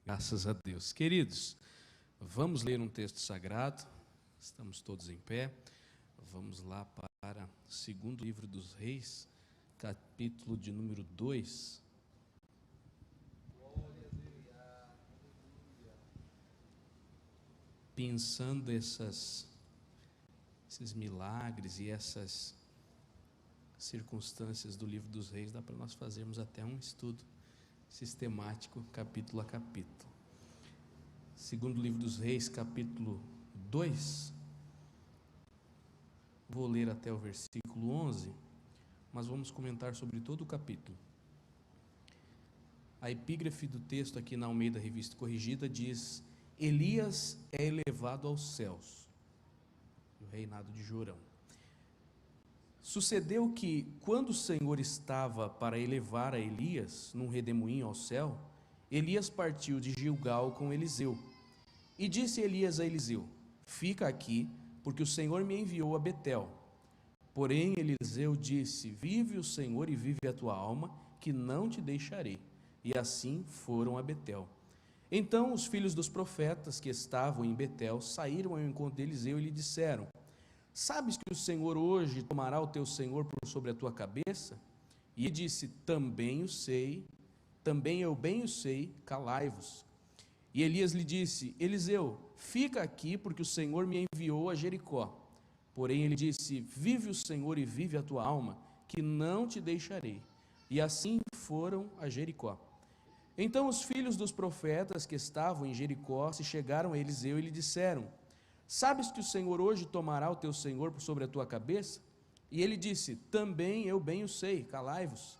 Graças a Deus. Queridos, vamos ler um texto sagrado. Estamos todos em pé. Vamos lá para o segundo livro dos Reis, capítulo de número 2. Pensando esses milagres e essas circunstâncias do livro dos Reis, dá para nós fazermos até um estudo sistemático, capítulo a capítulo. Segundo livro dos Reis, capítulo 2, vou ler até o versículo 11, mas vamos comentar sobre todo o capítulo. A epígrafe do texto aqui na Almeida Revista Corrigida diz: Elias é elevado aos céus, no reinado de Jorão. Sucedeu que, quando o Senhor estava para elevar a Elias num redemoinho ao céu, Elias partiu de Gilgal com Eliseu. E disse Elias a Eliseu: Fica aqui, porque o Senhor me enviou a Betel. Porém Eliseu disse: Vive o Senhor e vive a tua alma, que não te deixarei. E assim foram a Betel. Então os filhos dos profetas que estavam em Betel saíram ao encontro de Eliseu e lhe disseram: Sabes que o Senhor hoje tomará o teu senhor por sobre a tua cabeça? E ele disse: Também o sei, também eu bem o sei, calai-vos. E Elias lhe disse: Eliseu, fica aqui, porque o Senhor me enviou a Jericó. Porém ele disse: Vive o Senhor e vive a tua alma, que não te deixarei. E assim foram a Jericó. Então os filhos dos profetas que estavam em Jericó se chegaram a Eliseu e lhe disseram: Sabes que o Senhor hoje tomará o teu senhor por sobre a tua cabeça? E ele disse: Também eu bem o sei, calai-vos.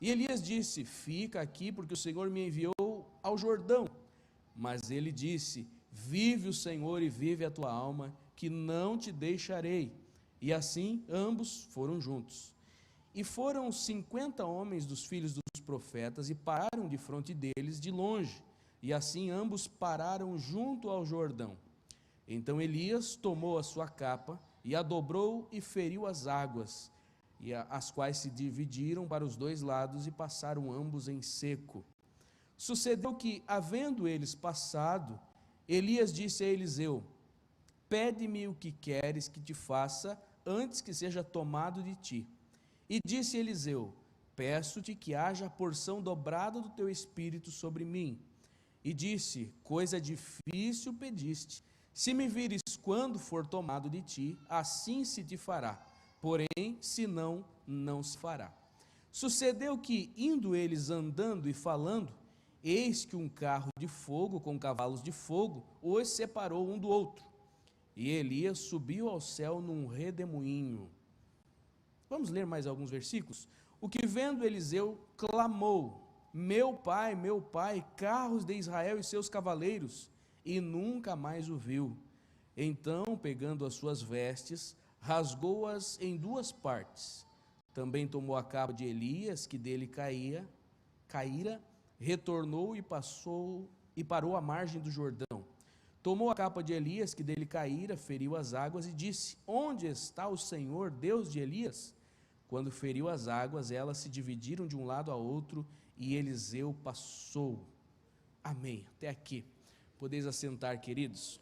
E Elias disse: Fica aqui, porque o Senhor me enviou ao Jordão. Mas ele disse: Vive o Senhor e vive a tua alma, que não te deixarei. E assim ambos foram juntos. E foram 50 homens dos filhos dos profetas e pararam defronte deles de longe. E assim ambos pararam junto ao Jordão. Então Elias tomou a sua capa e a dobrou e feriu as águas, as quais se dividiram para os dois lados e passaram ambos em seco. Sucedeu que, havendo eles passado, Elias disse a Eliseu: Pede-me o que queres que te faça antes que seja tomado de ti. E disse Eliseu: Peço-te que haja a porção dobrada do teu espírito sobre mim. E disse: Coisa difícil pediste. Se me vires quando for tomado de ti, assim se te fará. Porém, se não, não se fará. Sucedeu que, indo eles andando e falando, eis que um carro de fogo com cavalos de fogo os separou um do outro. E Elias subiu ao céu num redemoinho. Vamos ler mais alguns versículos? O que vendo Eliseu clamou: meu pai, carros de Israel e seus cavaleiros, e nunca mais o viu. Então, pegando as suas vestes, rasgou-as em duas partes. Também tomou a capa de Elias, que dele caíra, retornou e parou à margem do Jordão. Tomou a capa de Elias, que dele caíra, feriu as águas e disse: Onde está o Senhor, Deus de Elias? Quando feriu as águas, elas se dividiram de um lado a outro, e Eliseu passou. Amém. Até aqui. Podeis assentar, queridos.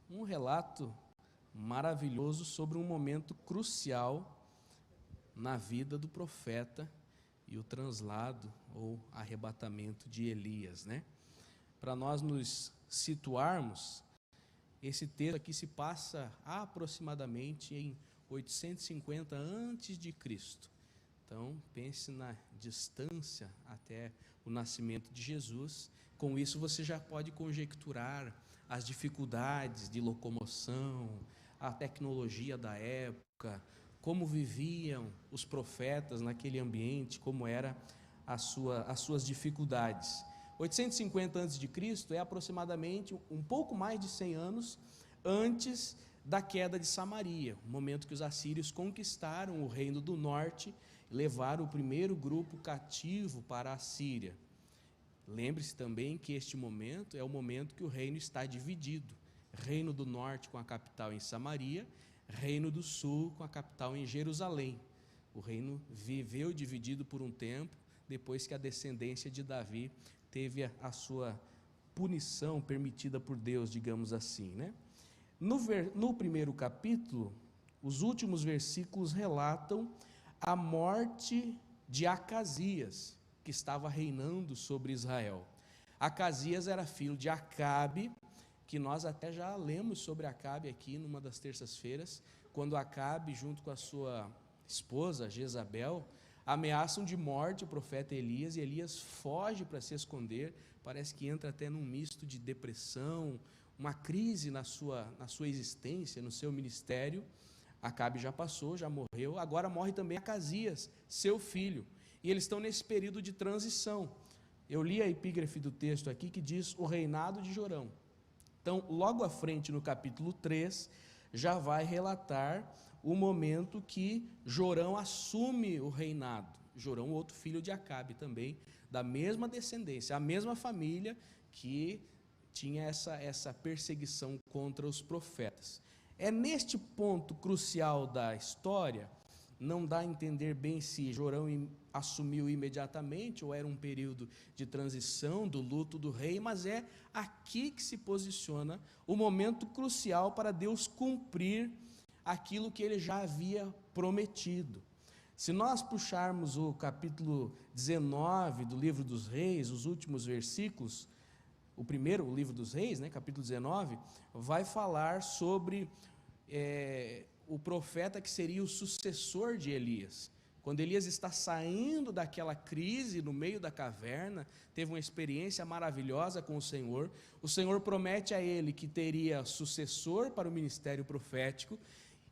Um relato maravilhoso sobre um momento crucial na vida do profeta e o translado ou arrebatamento de Elias, né? Para nós nos situarmos, esse texto aqui se passa aproximadamente em 850 a.C. Então, pense na distância até o nascimento de Jesus. Com isso, você já pode conjecturar as dificuldades de locomoção, a tecnologia da época, como viviam os profetas naquele ambiente, como eram as suas dificuldades. 850 a.C. é aproximadamente um pouco mais de 100 anos antes da queda de Samaria, o momento que os assírios conquistaram o reino do norte e levaram o primeiro grupo cativo para a Síria. Lembre-se também que este momento é o momento que o reino está dividido: reino do norte com a capital em Samaria, reino do sul com a capital em Jerusalém. O reino viveu dividido por um tempo, depois que a descendência de Davi teve a sua punição permitida por Deus, digamos assim, né? No primeiro capítulo, os últimos versículos relatam a morte de Acasias, que estava reinando sobre Israel. Acasias era filho de Acabe, que nós até já lemos sobre Acabe aqui numa das terças-feiras, quando Acabe, junto com a sua esposa Jezabel, ameaçam de morte o profeta Elias, e Elias foge para se esconder, parece que entra até num misto de depressão, uma crise na sua existência, no seu ministério. Acabe já passou, já morreu, agora morre também Acasias, seu filho, e eles estão nesse período de transição. Eu li a epígrafe do texto aqui que diz o reinado de Jorão. Então, logo à frente, no capítulo 3, já vai relatar o momento que Jorão assume o reinado. Jorão, outro filho de Acabe também, da mesma descendência, a mesma família que tinha essa perseguição contra os profetas. É neste ponto crucial da história, não dá a entender bem se Jorão assumiu imediatamente ou era um período de transição do luto do rei, mas é aqui que se posiciona o momento crucial para Deus cumprir aquilo que ele já havia prometido. Se nós puxarmos o capítulo 19 do livro dos Reis, os últimos versículos, o livro dos Reis, né, capítulo 19, vai falar sobre o profeta que seria o sucessor de Elias. Quando Elias está saindo daquela crise no meio da caverna, teve uma experiência maravilhosa com o Senhor promete a ele que teria sucessor para o ministério profético,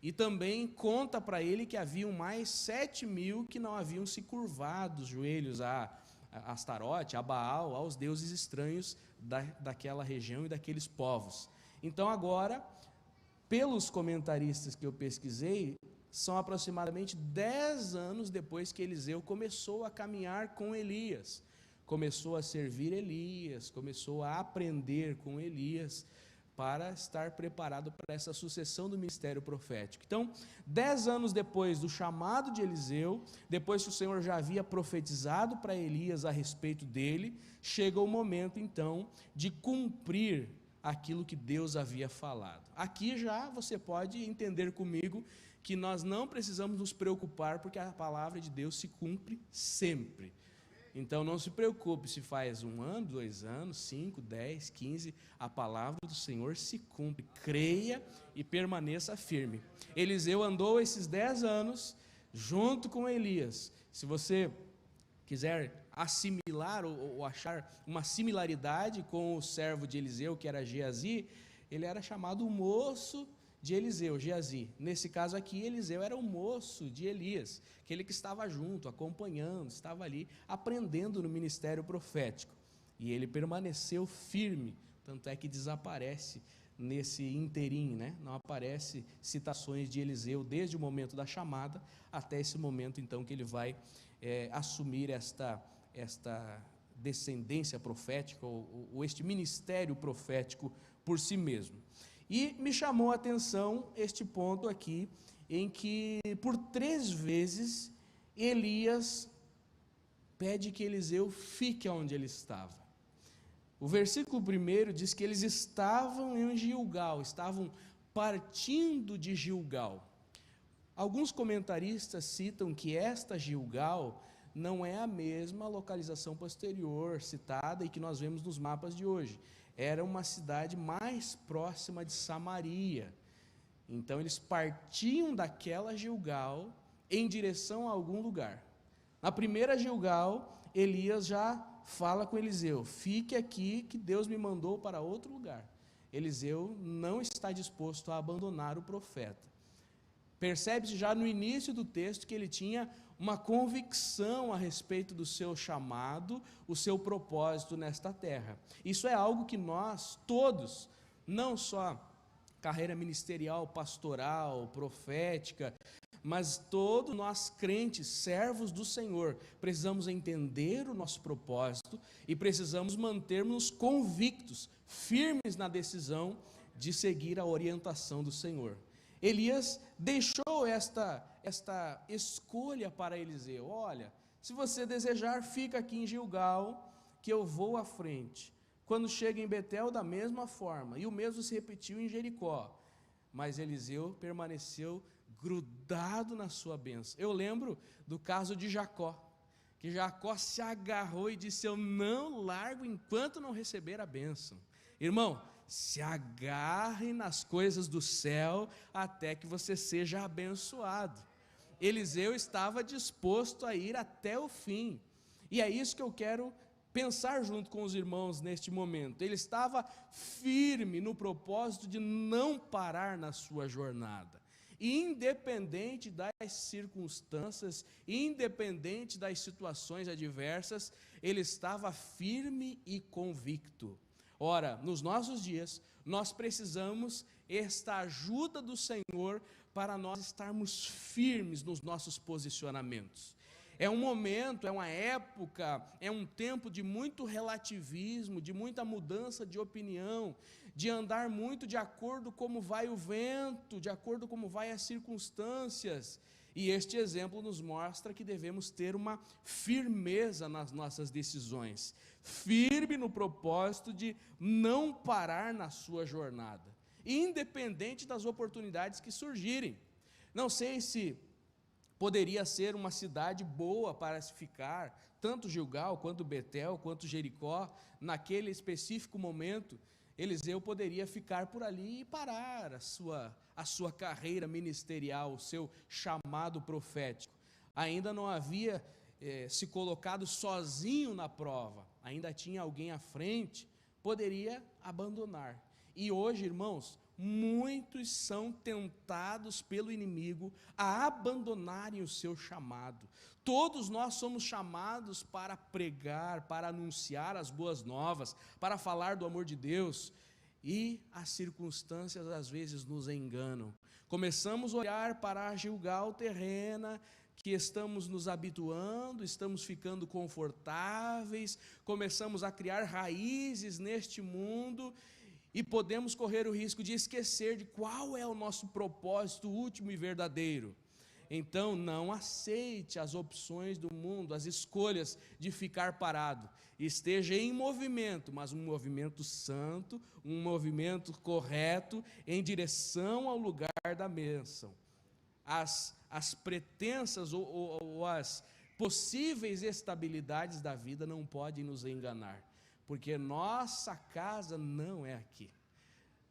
e também conta para ele que haviam mais 7.000 que não haviam se curvado os joelhos a Astarote, a Baal, aos deuses estranhos daquela região e daqueles povos. Então agora, pelos comentaristas que eu pesquisei, são aproximadamente 10 anos depois que Eliseu começou a caminhar com Elias, começou a servir Elias, começou a aprender com Elias, para estar preparado para essa sucessão do ministério profético. Então, 10 anos depois do chamado de Eliseu, depois que o Senhor já havia profetizado para Elias a respeito dele, chega o momento então de cumprir aquilo que Deus havia falado. Aqui já você pode entender comigo que nós não precisamos nos preocupar, porque a palavra de Deus se cumpre sempre. Então não se preocupe se faz 1 ano, 2 anos, 5, 10, 15, a palavra do Senhor se cumpre. Creia e permaneça firme. Eliseu andou esses 10 anos junto com Elias. Se você quiser assimilar ou achar uma similaridade com o servo de Eliseu, que era Geazi, ele era chamado o moço de Eliseu, Geazi. Nesse caso aqui, Eliseu era o moço de Elias, aquele que estava junto, acompanhando, estava ali aprendendo no ministério profético. E ele permaneceu firme, tanto é que desaparece nesse inteirinho, né? Não aparece citações de Eliseu desde o momento da chamada até esse momento então que ele vai assumir esta descendência profética ou este ministério profético por si mesmo. E me chamou a atenção este ponto aqui, em que por 3 vezes Elias pede que Eliseu fique onde ele estava. O versículo 1 diz que eles estavam em Gilgal, estavam partindo de Gilgal. Alguns comentaristas citam que esta Gilgal não é a mesma localização posterior citada e que nós vemos nos mapas de hoje. Era uma cidade mais próxima de Samaria. Então eles partiam daquela Gilgal em direção a algum lugar. Na primeira Gilgal, Elias já fala com Eliseu: fique aqui que Deus me mandou para outro lugar. Eliseu não está disposto a abandonar o profeta. Percebe-se já no início do texto que ele tinha uma convicção a respeito do seu chamado, o seu propósito nesta terra. Isso é algo que nós todos, não só carreira ministerial, pastoral, profética, mas todos nós crentes, servos do Senhor, precisamos entender o nosso propósito e precisamos manter-nos convictos, firmes na decisão de seguir a orientação do Senhor. Elias deixou esta escolha para Eliseu: olha, se você desejar, fica aqui em Gilgal, que eu vou à frente. Quando chega em Betel, da mesma forma, e o mesmo se repetiu em Jericó. Mas Eliseu permaneceu grudado na sua bênção. Eu lembro do caso de Jacó, que Jacó se agarrou e disse: eu não largo enquanto não receber a bênção. Irmão, se agarre nas coisas do céu até que você seja abençoado. Eliseu estava disposto a ir até o fim, e é isso que eu quero pensar junto com os irmãos neste momento. Ele estava firme no propósito de não parar na sua jornada, independente das circunstâncias, independente das situações adversas, ele estava firme e convicto. Ora, nos nossos dias, nós precisamos esta ajuda do Senhor para nós estarmos firmes nos nossos posicionamentos. É um momento, é uma época, é um tempo de muito relativismo, de muita mudança de opinião, de andar muito de acordo como vai o vento, de acordo como vai as circunstâncias. E este exemplo nos mostra que devemos ter uma firmeza nas nossas decisões, firme no propósito de não parar na sua jornada, independente das oportunidades que surgirem. Não sei se poderia ser uma cidade boa para se ficar, tanto Gilgal, quanto Betel, quanto Jericó, naquele específico momento. Eliseu poderia ficar por ali e parar a sua carreira ministerial, o seu chamado profético. Ainda não havia se colocado sozinho na prova, ainda tinha alguém à frente, poderia abandonar. E hoje, irmãos, muitos são tentados pelo inimigo a abandonarem o seu chamado. Todos nós somos chamados para pregar, para anunciar as boas novas, para falar do amor de Deus, e as circunstâncias às vezes nos enganam. Começamos a olhar para a Gilgal terrena, que estamos nos habituando, estamos ficando confortáveis, começamos a criar raízes neste mundo, e podemos correr o risco de esquecer de qual é o nosso propósito último e verdadeiro. Então, não aceite as opções do mundo, as escolhas de ficar parado. Esteja em movimento, mas um movimento santo, um movimento correto, em direção ao lugar da bênção. As pretensas ou as possíveis estabilidades da vida não podem nos enganar, porque nossa casa não é aqui.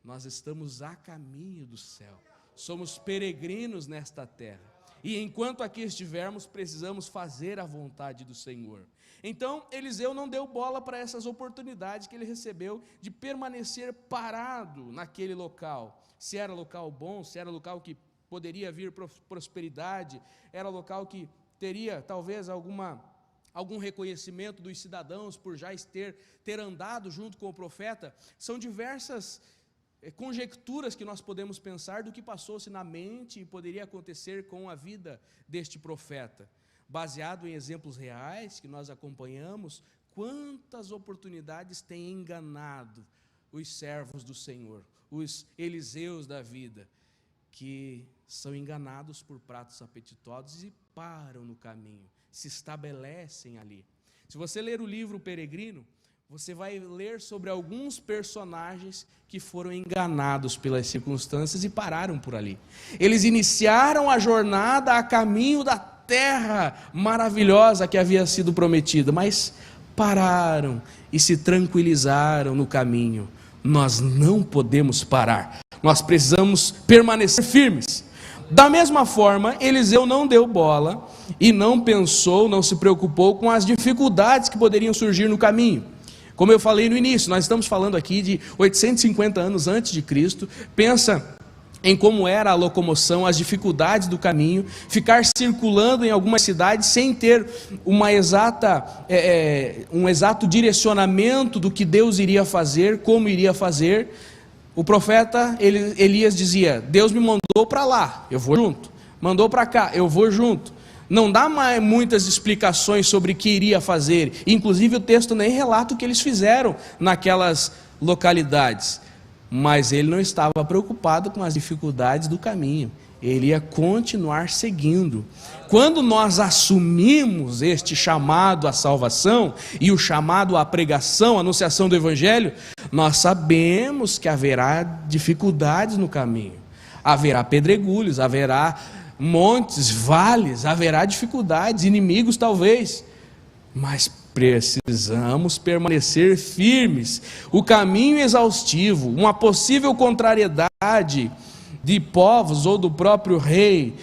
Nós estamos a caminho do céu, somos peregrinos nesta terra, e enquanto aqui estivermos, precisamos fazer a vontade do Senhor. Então, Eliseu não deu bola para essas oportunidades que ele recebeu de permanecer parado naquele local. Se era local bom, se era local que poderia vir prosperidade, era local que teria talvez algum reconhecimento dos cidadãos por já ter andado junto com o profeta. São diversas conjecturas que nós podemos pensar do que passou-se na mente e poderia acontecer com a vida deste profeta. Baseado em exemplos reais que nós acompanhamos, quantas oportunidades têm enganado os servos do Senhor, os Eliseus da vida, que são enganados por pratos apetitosos e param no caminho, se estabelecem ali. Se você ler o livro Peregrino, você vai ler sobre alguns personagens que foram enganados pelas circunstâncias e pararam por ali. Eles iniciaram a jornada a caminho da terra maravilhosa que havia sido prometida, mas pararam e se tranquilizaram no caminho. Nós não podemos parar, nós precisamos permanecer firmes. Da mesma forma, Eliseu não deu bola e não pensou, não se preocupou com as dificuldades que poderiam surgir no caminho. Como eu falei no início, nós estamos falando aqui de 850 anos antes de Cristo. Pensa em como era a locomoção, as dificuldades do caminho, ficar circulando em algumas cidades sem ter um exato direcionamento do que Deus iria fazer, como iria fazer. O profeta Elias dizia: Deus me mandou para lá, eu vou junto. Mandou para cá, eu vou junto. Não dá mais muitas explicações sobre o que iria fazer. Inclusive o texto nem relata o que eles fizeram naquelas localidades. Mas ele não estava preocupado com as dificuldades do caminho. ele ia continuar seguindo. Quando nós assumimos este chamado à salvação e o chamado à pregação, à anunciação do Evangelho, nós sabemos que haverá dificuldades no caminho, haverá pedregulhos, haverá montes, vales, haverá dificuldades, inimigos talvez, mas precisamos permanecer firmes. O caminho exaustivo, uma possível contrariedade de povos ou do próprio rei,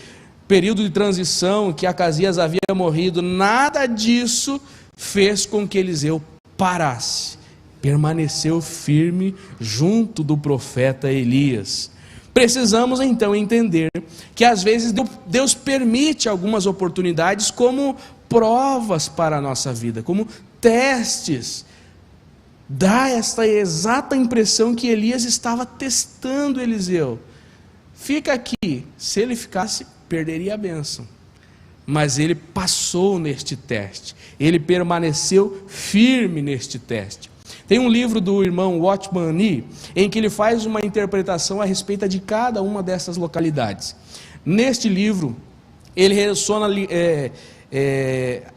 período de transição que Acasias havia morrido, nada disso fez com que Eliseu parasse, permaneceu firme junto do profeta Elias. Precisamos então entender que às vezes Deus permite algumas oportunidades como provas para a nossa vida, como testes. Dá esta exata impressão que Elias estava testando Eliseu. Fica aqui, se ele ficasse, perderia a bênção. Mas ele passou neste teste, ele permaneceu firme neste teste. Tem um livro do irmão Watchman Nee, em que ele faz uma interpretação a respeito de cada uma dessas localidades. Neste livro, ele relaciona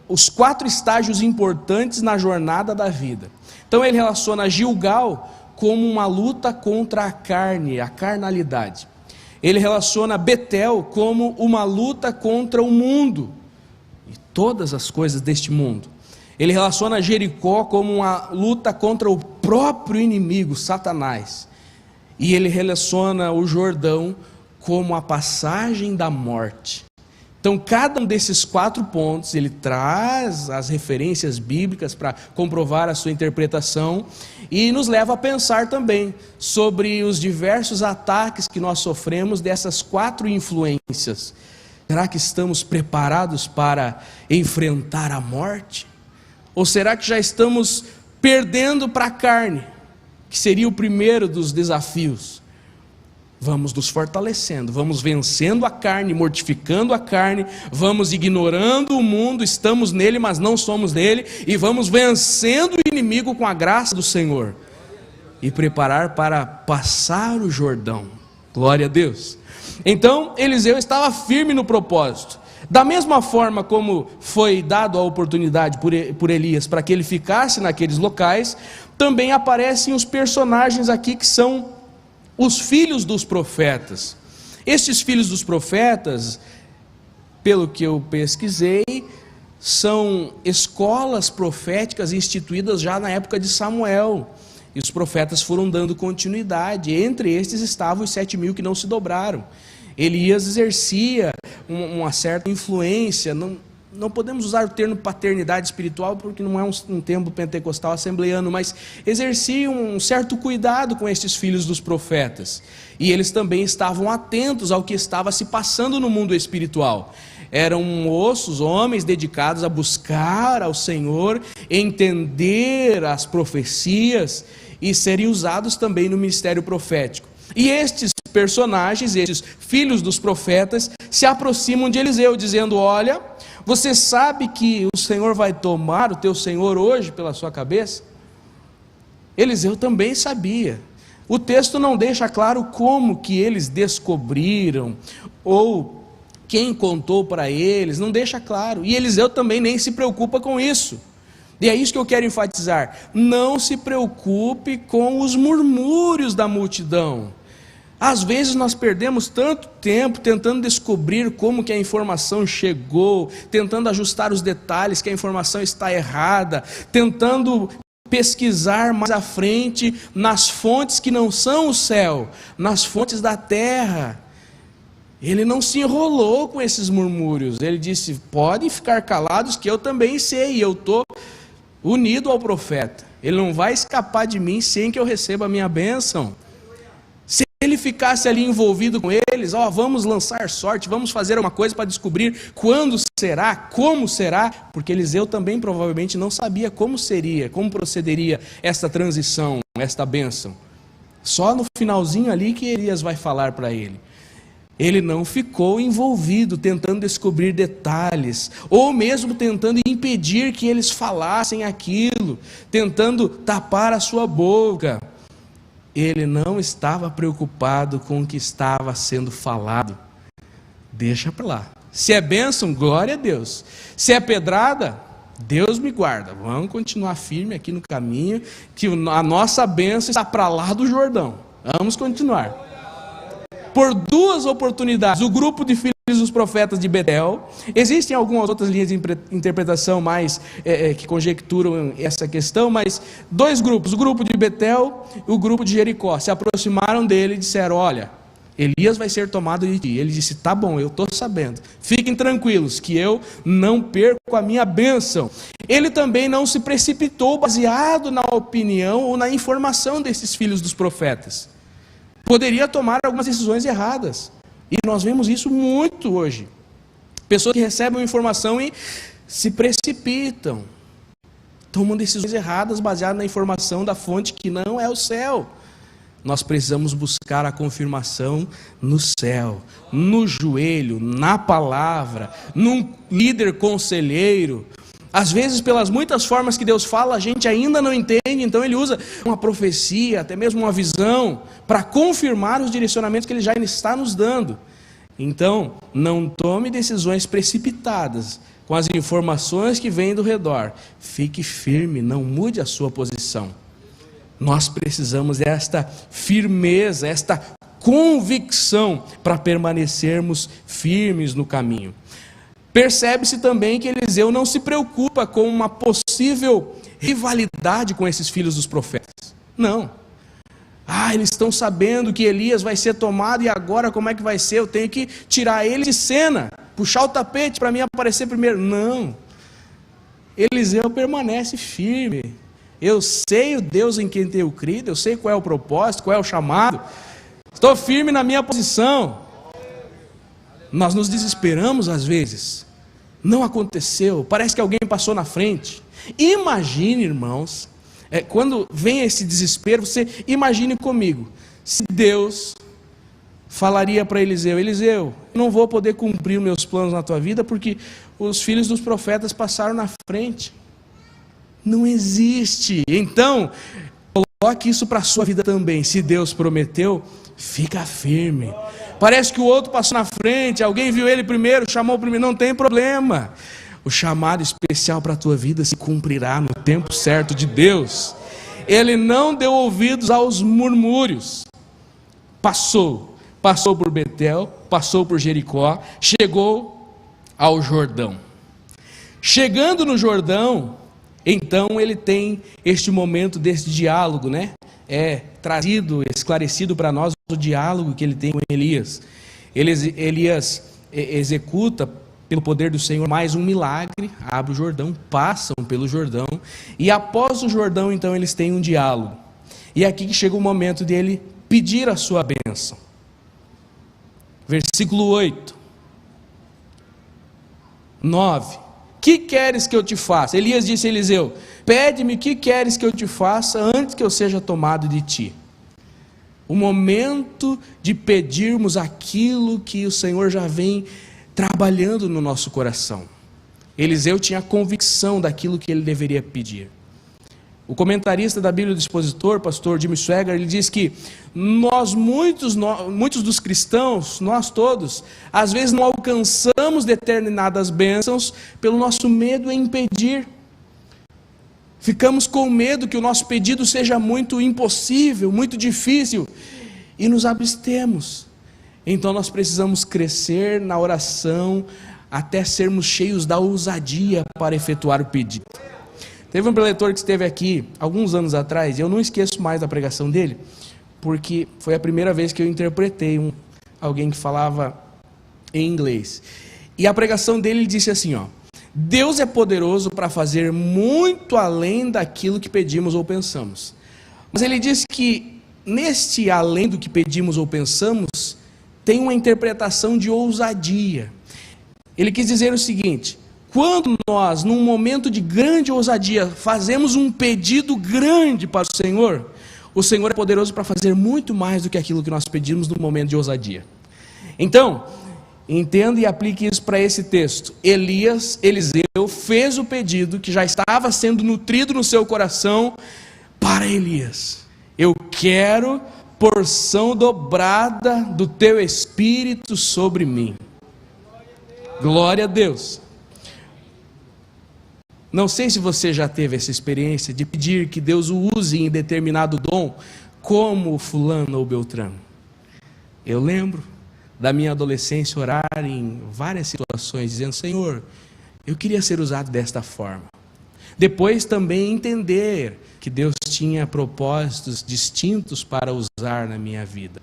os 4 estágios importantes na jornada da vida. Então ele relaciona Gilgal como uma luta contra a carne, a carnalidade. Ele relaciona Betel como uma luta contra o mundo e todas as coisas deste mundo. Ele relaciona Jericó como uma luta contra o próprio inimigo, Satanás. E ele relaciona o Jordão como a passagem da morte. Então, cada um desses 4 pontos, ele traz as referências bíblicas para comprovar a sua interpretação e nos leva a pensar também sobre os diversos ataques que nós sofremos dessas 4 influências. Será que estamos preparados para enfrentar a morte? Ou será que já estamos perdendo para a carne, que seria o primeiro dos desafios? Vamos nos fortalecendo, vamos vencendo a carne, mortificando a carne, vamos ignorando o mundo, estamos nele, mas não somos dele, e vamos vencendo o inimigo com a graça do Senhor, e preparar para passar o Jordão. Glória a Deus. Então, Eliseu estava firme no propósito. Da mesma forma como foi dado a oportunidade por Elias para que ele ficasse naqueles locais, também aparecem os personagens aqui que são os filhos dos profetas. Estes filhos dos profetas, pelo que eu pesquisei, são escolas proféticas instituídas já na época de Samuel. E os profetas foram dando continuidade. Entre estes estavam os 7.000 que não se dobraram. Elias exercia uma certa influência. Não podemos usar o termo paternidade espiritual, porque não é um termo pentecostal assembleiano, mas exercia um certo cuidado com estes filhos dos profetas. E eles também estavam atentos ao que estava se passando no mundo espiritual. Eram moços, homens dedicados a buscar ao Senhor, entender as profecias e serem usados também no ministério profético. E estes personagens, estes filhos dos profetas, se aproximam de Eliseu, dizendo: olha, você sabe que o Senhor vai tomar o teu Senhor hoje pela sua cabeça? Eliseu também sabia. O texto não deixa claro como que eles descobriram, ou quem contou para eles, não deixa claro. E Eliseu também nem se preocupa com isso. E é isso que eu quero enfatizar. Não se preocupe com os murmúrios da multidão. Às vezes nós perdemos tanto tempo tentando descobrir como que a informação chegou, tentando ajustar os detalhes que a informação está errada, tentando pesquisar mais à frente nas fontes que não são o céu, nas fontes da terra. Ele não se enrolou com esses murmúrios. Ele disse: podem ficar calados que eu também sei, e eu estou unido ao profeta. Ele não vai escapar de mim sem que eu receba a minha bênção. Se ele ficasse ali envolvido com eles, vamos lançar sorte, vamos fazer uma coisa para descobrir quando será, como será, porque Eliseu também provavelmente não sabia como seria, como procederia esta transição, esta bênção. Só no finalzinho ali que Elias vai falar para ele. Ele não ficou envolvido tentando descobrir detalhes, ou mesmo tentando impedir que eles falassem aquilo, tentando tapar a sua boca. Ele não estava preocupado com o que estava sendo falado. deixa para lá. Se é bênção, glória a Deus. Se é pedrada, Deus me guarda. Vamos continuar firme aqui no caminho, que a nossa bênção está para lá do Jordão. Vamos continuar. Por 2 oportunidades, o grupo de filhos dos profetas de Betel, existem algumas outras linhas de interpretação mais que conjecturam essa questão, mas 2 grupos, o grupo de Betel e o grupo de Jericó, se aproximaram dele e disseram: olha, Elias vai ser tomado de ti. Ele disse: tá bom, eu estou sabendo, fiquem tranquilos que eu não perco a minha bênção. Ele também não se precipitou baseado na opinião ou na informação desses filhos dos profetas. Poderia tomar algumas decisões erradas, e nós vemos isso muito hoje. Pessoas que recebem uma informação e se precipitam, tomam decisões erradas baseadas na informação da fonte que não é o céu. Nós precisamos buscar a confirmação no céu, no joelho, na palavra, num líder conselheiro. Às vezes, pelas muitas formas que Deus fala, a gente ainda não entende, então Ele usa uma profecia, até mesmo uma visão, para confirmar os direcionamentos que Ele já está nos dando. Então, não tome decisões precipitadas com as informações que vêm do redor. Fique firme, não mude a sua posição. Nós precisamos desta firmeza, esta convicção para permanecermos firmes no caminho. Percebe-se também que Eliseu não se preocupa com uma possível rivalidade com esses filhos dos profetas. Não. Eles estão sabendo que Elias vai ser tomado e agora como é que vai ser? Eu tenho que tirar ele de cena, puxar o tapete para mim aparecer primeiro. Não. Eliseu permanece firme. Eu sei o Deus em quem tenho crido, eu sei qual é o propósito, qual é o chamado. Estou firme na minha posição. Nós nos desesperamos às vezes. Não aconteceu, parece que alguém passou na frente. Imagine, irmãos, quando vem esse desespero, você imagine comigo, se Deus falaria para Eliseu: Eliseu, eu não vou poder cumprir meus planos na tua vida porque os filhos dos profetas passaram na frente. Não existe. Então, coloque isso para a sua vida também. Se Deus prometeu, fica firme. Parece que o outro passou na frente, alguém viu ele primeiro, chamou primeiro, não tem problema. O chamado especial para a tua vida se cumprirá no tempo certo de Deus. Ele não deu ouvidos aos murmúrios. Passou por Betel, passou por Jericó, chegou ao Jordão. Chegando no Jordão, então ele tem este momento desse diálogo, né? Trazido, esclarecido para nós o diálogo que ele tem com Elias. Elias executa, pelo poder do Senhor, mais um milagre, abre o Jordão, passam pelo Jordão, e após o Jordão, então, eles têm um diálogo. E é aqui que chega o momento de ele pedir a sua bênção. Versículo 8, 9. Que queres que eu te faça? Elias disse a Eliseu: pede-me o que queres que eu te faça antes que eu seja tomado de ti. O momento de pedirmos aquilo que o Senhor já vem trabalhando no nosso coração. Eliseu tinha convicção daquilo que ele deveria pedir. O comentarista da Bíblia do Expositor, pastor Jimmy Swaggart, ele diz que muitos dos cristãos, nós todos, às vezes não alcançamos determinadas bênçãos pelo nosso medo em pedir. Ficamos com medo que o nosso pedido seja muito impossível, muito difícil, e nos abstemos. Então nós precisamos crescer na oração até sermos cheios da ousadia para efetuar o pedido. Teve um preletor que esteve aqui alguns anos atrás, e eu não esqueço mais da pregação dele, porque foi a primeira vez que eu interpretei alguém que falava em inglês. E a pregação dele disse assim, Deus é poderoso para fazer muito além daquilo que pedimos ou pensamos. Mas ele disse que neste além do que pedimos ou pensamos, tem uma interpretação de ousadia. Ele quis dizer o seguinte: quando nós, num momento de grande ousadia, fazemos um pedido grande para o Senhor é poderoso para fazer muito mais do que aquilo que nós pedimos no momento de ousadia. Então, entenda e aplique isso para esse texto. Eliseu fez o pedido que já estava sendo nutrido no seu coração para Elias. Eu quero porção dobrada do teu Espírito sobre mim. Glória a Deus. Não sei se você já teve essa experiência de pedir que Deus o use em determinado dom, como fulano ou beltrano. Eu lembro da minha adolescência orar em várias situações, dizendo: Senhor, eu queria ser usado desta forma. Depois também entender que Deus tinha propósitos distintos para usar na minha vida.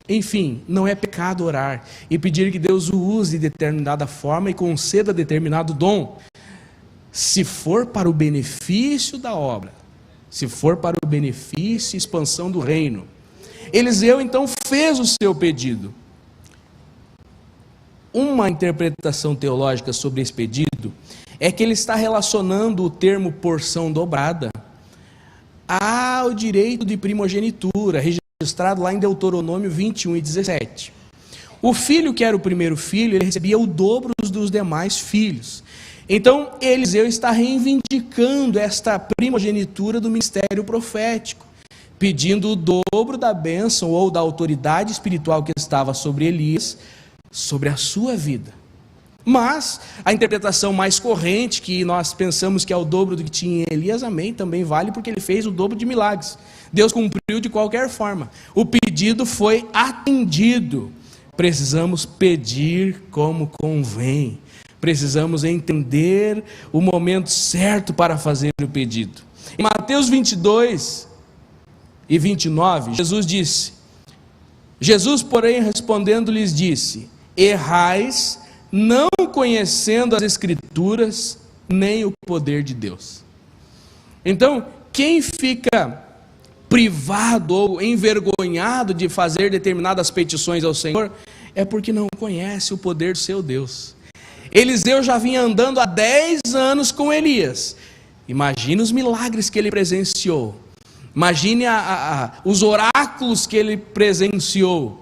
Enfim, não é pecado orar e pedir que Deus o use de determinada forma e conceda determinado dom, se for para o benefício da obra, se for para o benefício e expansão do reino. Eliseu então fez o seu pedido. Uma interpretação teológica sobre esse pedido é que ele está relacionando o termo porção dobrada ao direito de primogenitura, registrado lá em Deuteronômio 21:17. O filho que era o primeiro filho, ele recebia o dobro dos demais filhos. Então, Eliseu está reivindicando esta primogenitura do ministério profético, pedindo o dobro da bênção ou da autoridade espiritual que estava sobre Elias, sobre a sua vida. Mas a interpretação mais corrente, que nós pensamos que é o dobro do que tinha em Elias, amém, também vale, porque ele fez o dobro de milagres. Deus cumpriu de qualquer forma. O pedido foi atendido. Precisamos pedir como convém. Precisamos entender o momento certo para fazer o pedido. Em Mateus 22:29, Jesus, porém, respondendo, lhes disse: errais, não conhecendo as Escrituras, nem o poder de Deus. Então, quem fica privado ou envergonhado de fazer determinadas petições ao Senhor, é porque não conhece o poder do seu Deus. Eliseu já vinha andando há 10 anos com Elias. Imagine os milagres que ele presenciou. Imagine os oráculos que ele presenciou.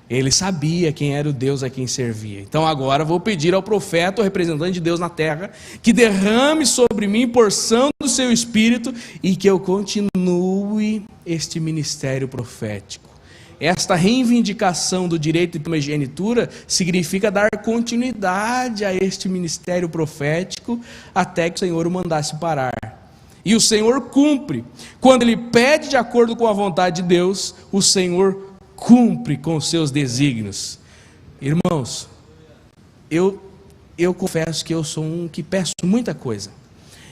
Ele sabia quem era o Deus a quem servia. Então agora vou pedir ao profeta, o representante de Deus na terra, que derrame sobre mim porção do seu espírito e que eu continue este ministério profético. Esta reivindicação do direito de primogenitura significa dar continuidade a este ministério profético até que o Senhor o mandasse parar. E o Senhor cumpre. Quando ele pede de acordo com a vontade de Deus, o Senhor cumpre com os seus desígnios. Irmãos, eu confesso que eu sou um que peço muita coisa.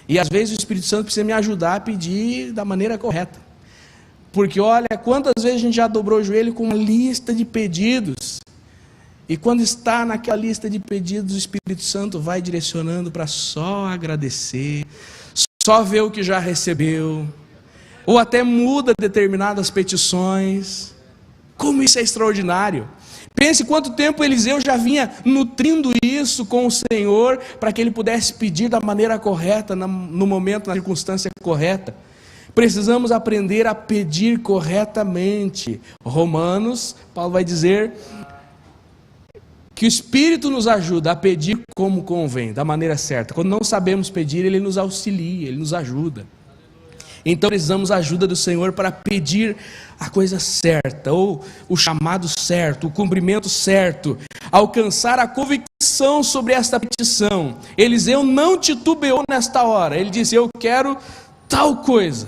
E às vezes o Espírito Santo precisa me ajudar a pedir da maneira correta. Porque olha, quantas vezes a gente já dobrou o joelho com uma lista de pedidos. E quando está naquela lista de pedidos, o Espírito Santo vai direcionando para só agradecer, só ver o que já recebeu, ou até muda determinadas petições. Como isso é extraordinário! Pense quanto tempo Eliseu já vinha nutrindo isso com o Senhor, para que ele pudesse pedir da maneira correta, no momento, na circunstância correta. Precisamos aprender a pedir corretamente. Romanos, Paulo vai dizer que o Espírito nos ajuda a pedir como convém, da maneira certa. Quando não sabemos pedir, Ele nos auxilia, Ele nos ajuda. Então precisamos da ajuda do Senhor para pedir a coisa certa, ou o chamado certo, o cumprimento certo, alcançar a convicção sobre esta petição. Eliseu não titubeou nesta hora, ele disse: eu quero tal coisa.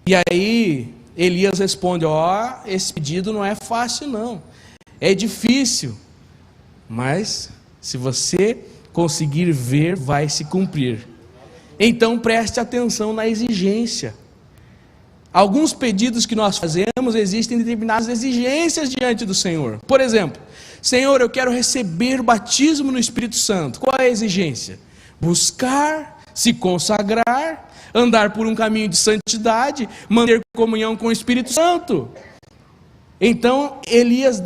E aí Elias responde: esse pedido não é fácil não, é difícil, mas se você conseguir ver, vai se cumprir. Então preste atenção na exigência. Alguns pedidos que nós fazemos, existem determinadas exigências diante do Senhor. Por exemplo, Senhor, eu quero receber o batismo no Espírito Santo. Qual é a exigência? Buscar, se consagrar, andar por um caminho de santidade, manter comunhão com o Espírito Santo. Então Elias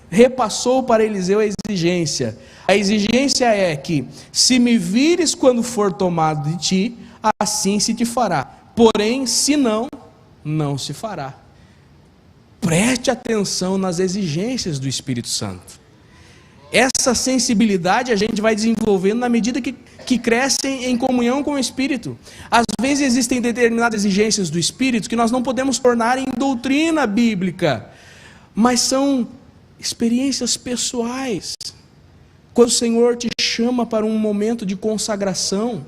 repassou para Eliseu a exigência. A exigência é que, se me vires quando for tomado de ti, assim se te fará. Porém, se não, não se fará. Preste atenção nas exigências do Espírito Santo. Essa sensibilidade a gente vai desenvolvendo na medida que cresce em comunhão com o Espírito. Às vezes existem determinadas exigências do Espírito que nós não podemos tornar em doutrina bíblica, mas são experiências pessoais. Quando o Senhor te chama para um momento de consagração,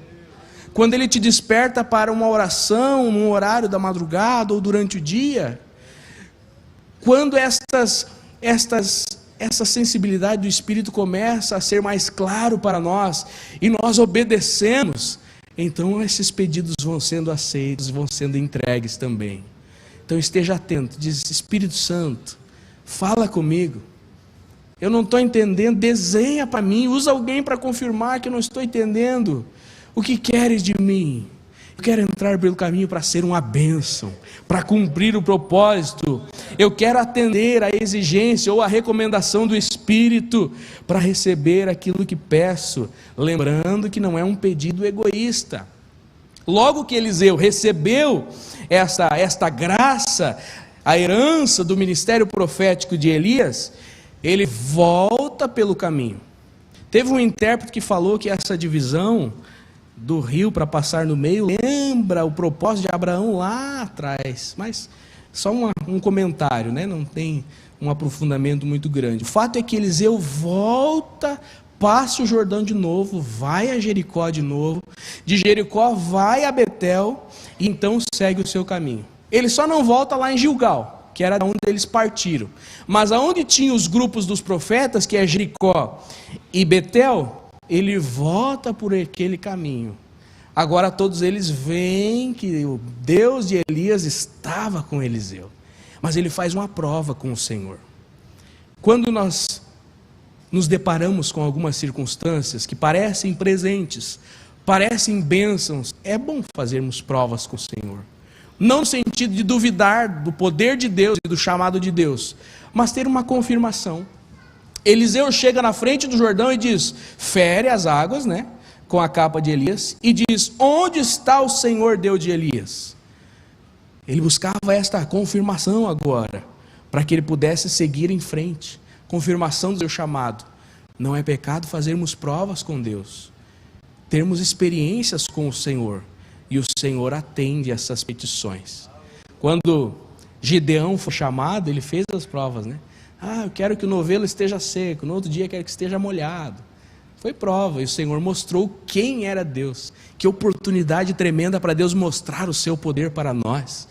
quando Ele te desperta para uma oração, num horário da madrugada ou durante o dia, quando essa sensibilidade do Espírito começa a ser mais claro para nós, e nós obedecemos, então esses pedidos vão sendo aceitos, vão sendo entregues também. Então esteja atento, diz: Espírito Santo, fala comigo, eu não estou entendendo, desenha para mim, usa alguém para confirmar que eu não estou entendendo. O que queres de mim? Eu quero entrar pelo caminho para ser uma bênção, para cumprir o propósito. Eu quero atender a exigência ou a recomendação do Espírito para receber aquilo que peço, lembrando que não é um pedido egoísta. Logo que Eliseu recebeu esta graça, a herança do ministério profético de Elias, ele volta pelo caminho. Teve um intérprete que falou que essa divisão do rio para passar no meio lembra o propósito de Abraão lá atrás, mas só um comentário, né? Não tem um aprofundamento muito grande. O fato é que Eliseu volta, passa o Jordão de novo, vai a Jericó de novo, de Jericó vai a Betel, e então segue o seu caminho. Ele só não volta lá em Gilgal, que era onde eles partiram, mas aonde tinha os grupos dos profetas, que é Jericó e Betel, ele volta por aquele caminho. Agora todos eles veem que o Deus de Elias estava com Eliseu, mas ele faz uma prova com o Senhor. Quando nós nos deparamos com algumas circunstâncias que parecem presentes, parecem bênçãos, é bom fazermos provas com o Senhor. Não no sentido de duvidar do poder de Deus e do chamado de Deus, mas ter uma confirmação. Eliseu chega na frente do Jordão e diz: fere as águas, né, com a capa de Elias, e diz: onde está o Senhor Deus de Elias? Ele buscava esta confirmação agora, para que ele pudesse seguir em frente. Confirmação do seu chamado. Não é pecado fazermos provas com Deus, termos experiências com o Senhor, e o Senhor atende essas petições. Quando Gideão foi chamado, ele fez as provas, né? Eu quero que o novelo esteja seco, no outro dia quero que esteja molhado. Foi prova, e o Senhor mostrou quem era Deus. Que oportunidade tremenda para Deus mostrar o seu poder para nós.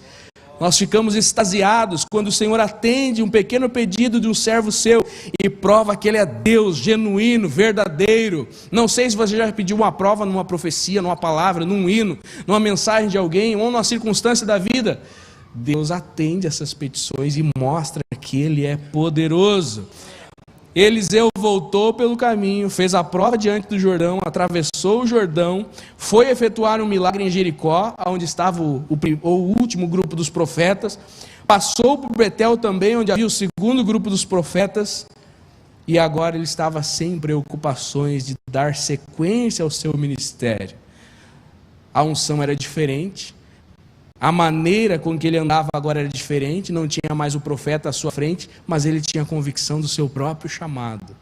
Nós ficamos extasiados quando o Senhor atende um pequeno pedido de um servo seu e prova que Ele é Deus, genuíno, verdadeiro. Não sei se você já pediu uma prova numa profecia, numa palavra, num hino, numa mensagem de alguém ou numa circunstância da vida. Deus atende essas petições e mostra que Ele é poderoso. Eliseu voltou pelo caminho, fez a prova diante do Jordão, atravessou o Jordão, foi efetuar um milagre em Jericó, onde estava o último grupo dos profetas, passou por Betel também, onde havia o segundo grupo dos profetas, e agora ele estava sem preocupações de dar sequência ao seu ministério. A unção era diferente, a maneira com que ele andava agora era diferente, não tinha mais o profeta à sua frente, mas ele tinha convicção do seu próprio chamado.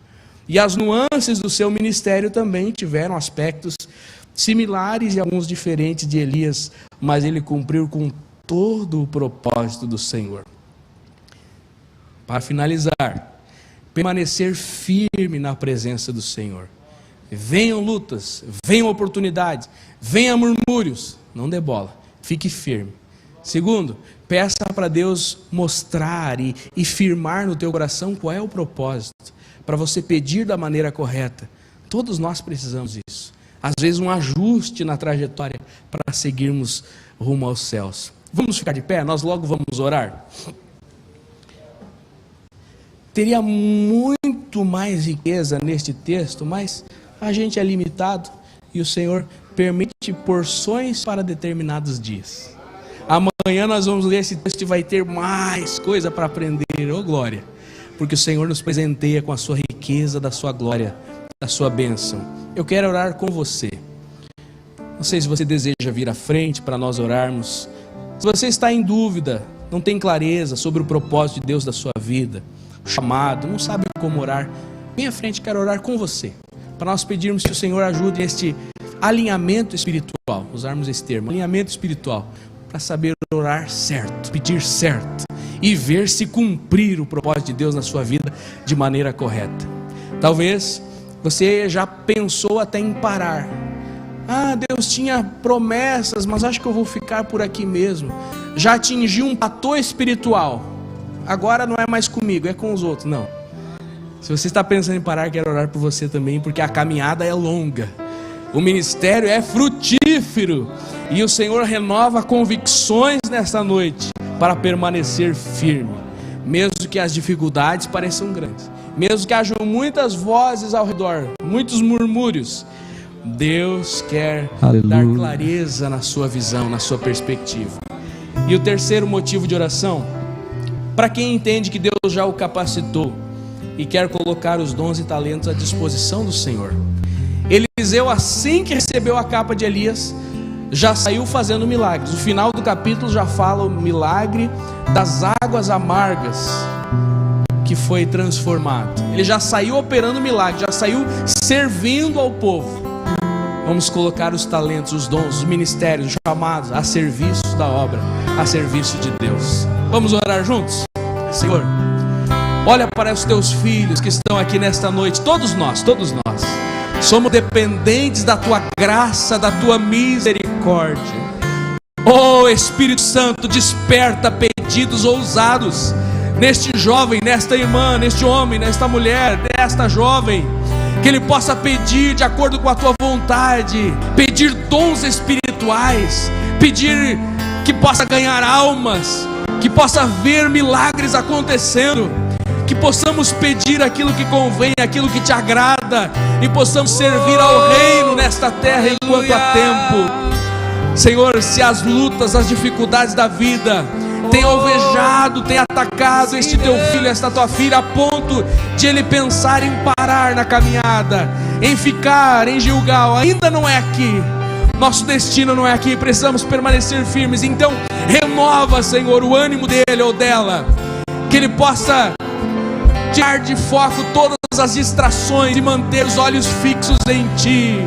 E as nuances do seu ministério também tiveram aspectos similares e alguns diferentes de Elias, mas ele cumpriu com todo o propósito do Senhor. Para finalizar, permanecer firme na presença do Senhor. Venham lutas, venham oportunidades, venham murmúrios, não dê bola. Fique firme. Segundo, peça para Deus mostrar e firmar no teu coração qual é o propósito, para você pedir da maneira correta. Todos nós precisamos disso. Às vezes um ajuste na trajetória para seguirmos rumo aos céus. Vamos ficar de pé? Nós logo vamos orar. Teria muito mais riqueza neste texto, mas a gente é limitado e o Senhor permite porções para determinados dias. Amanhã nós vamos ler esse texto e vai ter mais coisa para aprender, oh glória, porque o Senhor nos presenteia com a sua riqueza, da sua glória, da sua bênção. Eu quero orar com você. Não sei se você deseja vir à frente para nós orarmos. Se você está em dúvida, não tem clareza sobre o propósito de Deus da sua vida, o chamado, não sabe como orar, vem à frente, quero orar com você, para nós pedirmos que o Senhor ajude neste alinhamento espiritual, usarmos esse termo, alinhamento espiritual, para saber orar certo, pedir certo e ver se cumprir o propósito de Deus na sua vida de maneira correta. Talvez Você já pensou até em parar. Ah, Deus tinha promessas, mas acho que eu vou ficar por aqui mesmo. Já atingi um platô espiritual. Agora não é mais comigo, é com os outros. Não. Se você está pensando em parar, quero orar por você também, porque a caminhada é longa. O ministério é frutífero. E o Senhor renova convicções nesta noite para permanecer firme. Mesmo que as dificuldades pareçam grandes. Mesmo que hajam muitas vozes ao redor, muitos murmúrios. Deus quer dar clareza na sua visão, na sua perspectiva. E o terceiro motivo de oração, para quem entende que Deus já o capacitou e quer colocar os dons e talentos à disposição do Senhor. Eliseu, assim que recebeu a capa de Elias, já saiu fazendo milagres. O final do capítulo já fala o milagre das águas amargas que foi transformado. Ele já saiu operando milagre, já saiu servindo ao povo. Vamos colocar os talentos, os dons, os ministérios, os chamados a serviço da obra, a serviço de Deus. Vamos orar juntos? Senhor, olha para os teus filhos que estão aqui nesta noite. Todos nós somos dependentes da tua graça, da tua misericórdia. Oh Espírito Santo, desperta pedidos ousados neste jovem, nesta irmã, neste homem, nesta mulher, nesta jovem. Que ele possa pedir de acordo com a tua vontade, pedir dons espirituais, pedir que possa ganhar almas, que possa ver milagres acontecendo, que possamos pedir aquilo que convém, aquilo que te agrada, e possamos servir ao reino nesta terra enquanto há tempo. Senhor, se as lutas, as dificuldades da vida tem alvejado, tem atacado este teu filho, esta tua filha, a ponto de ele pensar em parar na caminhada, em ficar em Gilgal, ainda não é aqui, nosso destino não é aqui, precisamos permanecer firmes. Então renova, Senhor, o ânimo dele ou dela, que ele possa tirar de foco todas as distrações e manter os olhos fixos em Ti,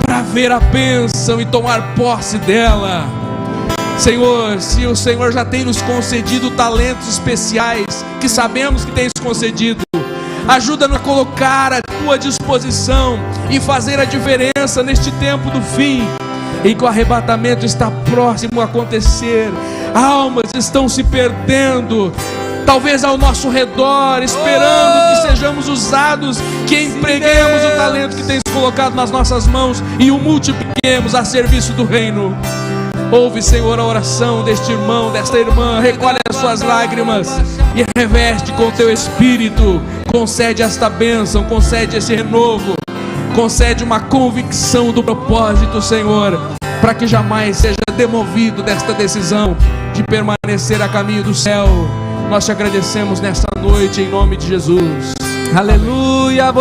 para ver a bênção e tomar posse dela. Senhor, se o Senhor já tem nos concedido talentos especiais, que sabemos que tens concedido, ajuda-nos a colocar à tua disposição e fazer a diferença neste tempo do fim, em que o arrebatamento está próximo a acontecer. Almas estão se perdendo, talvez ao nosso redor, esperando que sejamos usados, que empreguemos o talento que tens colocado nas nossas mãos e o multipliquemos a serviço do reino. Ouve, Senhor, a oração deste irmão, desta irmã. Recolhe as suas lágrimas e reveste com o teu Espírito. Concede esta bênção, concede esse renovo, concede uma convicção do propósito, Senhor, para que jamais seja demovido desta decisão de permanecer a caminho do céu. Nós te agradecemos nesta noite em nome de Jesus. Aleluia.